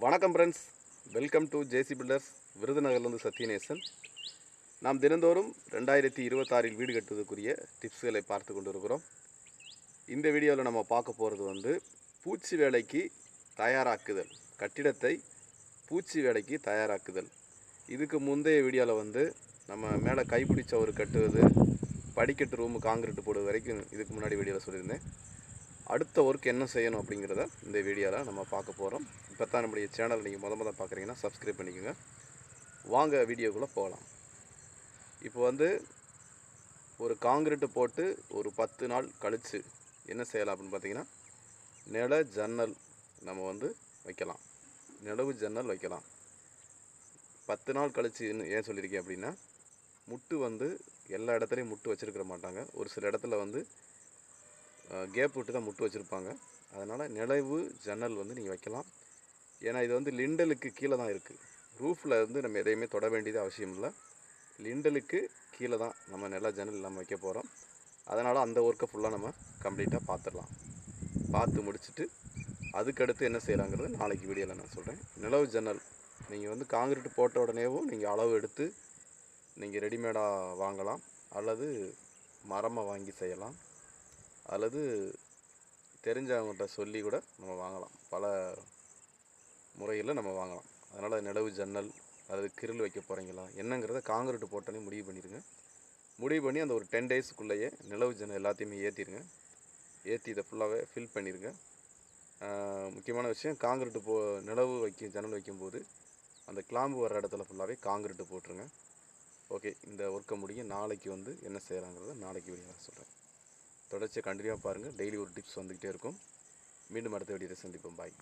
வணக்கம் friends, welcome to JC builders. விருதுநகர்லேருந்து சத்யநேசன். நாம் தினந்தோறும் 2026 வீடு கட்டுவதற்குரிய டிப்ஸ்களை பார்த்து கொண்டு இருக்கிறோம். இந்த வீடியோவில் நம்ம பார்க்க போகிறது பூச்சி வேலைக்கு தயாராக்குதல், கட்டிடத்தை பூச்சி வேலைக்கு தயாராக்குதல். இதுக்கு முந்தைய வீடியோவில் நம்ம மேலே கைப்பிடிச்ச ஒரு கட்டுவது, படிக்கட்டு ரூமு காங்கிரீட் போடுவது வரைக்கும் இதுக்கு முன்னாடி வீடியோவில் சொல்லியிருந்தேன். அடுத்த ஒர்க் என்ன செய்யணும் அப்படிங்கிறத இந்த வீடியோவில் நம்ம பார்க்க போகிறோம். இப்போ தான் நம்முடைய சேனல் நீங்கள் முத பார்க்குறீங்கன்னா சப்ஸ்கிரைப் பண்ணிக்கோங்க. வாங்க வீடியோக்குள்ளே போகலாம். இப்போ ஒரு காங்கிரீட்டு போட்டு ஒரு 10 நாள் கழித்து என்ன செய்யலாம் அப்படின்னு பார்த்தீங்கன்னா, நில ஜன்னல் நம்ம வைக்கலாம். நிலவு ஜன்னல் வைக்கலாம். 10 நாள் கழித்து ஏன் சொல்லியிருக்கேன் அப்படின்னா, முட்டு எல்லா இடத்துலையும் முட்டு வச்சுருக்க மாட்டாங்க. ஒரு சில இடத்துல கேப் விட்டு தான் முட்டு வச்சுருப்பாங்க. அதனால் நிலவு ஜன்னல் நீங்கள் வைக்கலாம். ஏன்னா இது லிண்டலுக்கு கீழே தான் இருக்குது. ரூஃபில் நம்ம எதையுமே தொட வேண்டியது அவசியம் இல்லை. லிண்டலுக்கு கீழே தான் நம்ம நில ஜன்னல் நம்ம வைக்க போகிறோம். அதனால் அந்த ஒர்க்கை ஃபுல்லாக நம்ம கம்ப்ளீட்டாக பார்த்துடலாம். பார்த்து முடிச்சுட்டு அதுக்கடுத்து என்ன செய்யலாங்கிறது நாளைக்கு வீடியோவில் நான் சொல்கிறேன். நிலவு ஜன்னல் நீங்கள் காங்கிரீட் போட்ட உடனேவும் நீங்கள் அளவு எடுத்து நீங்கள் ரெடிமேடாக வாங்கலாம், அல்லது மரமாக வாங்கி செய்யலாம், அல்லது தெரிஞ்சவங்கள்ட்ட சொல்லி கூட நம்ம வாங்கலாம். பல முறையில் நம்ம வாங்கலாம். அதனால் நிலவு ஜன்னல் அல்லது கிரில் வைக்க போகிறீங்களா என்னங்கிறத காங்கிரீட் போட்டோன்னே முடிவு பண்ணிடுங்க. முடிவு பண்ணி அந்த ஒரு 10 டேஸுக்குள்ளேயே நிலவு ஜன்னல் எல்லாத்தையுமே ஏற்றிடுங்க. ஏற்றி இதை ஃபுல்லாகவே ஃபில் பண்ணிடுங்க. முக்கியமான விஷயம், காங்கிரீட்டு நிலவு ஜன்னல் வைக்கும்போது அந்த கிளாம்பு வர இடத்துல ஃபுல்லாகவே காங்கிரீட்டு போட்டுருங்க. ஓகே, இந்த ஒர்க்கை முடிய நாளைக்கு என்ன செய்கிறாங்கிறத நாளைக்கு வீடியோ சொல்கிறேன். தொடர்ச்சியாக கண்டினியூவாக பாருங்கள். டெய்லி ஒரு டிப்ஸ் வந்துக்கிட்டே இருக்கும். மீண்டும் அடுத்த வீடியோவில் சந்திப்போம். பாய்.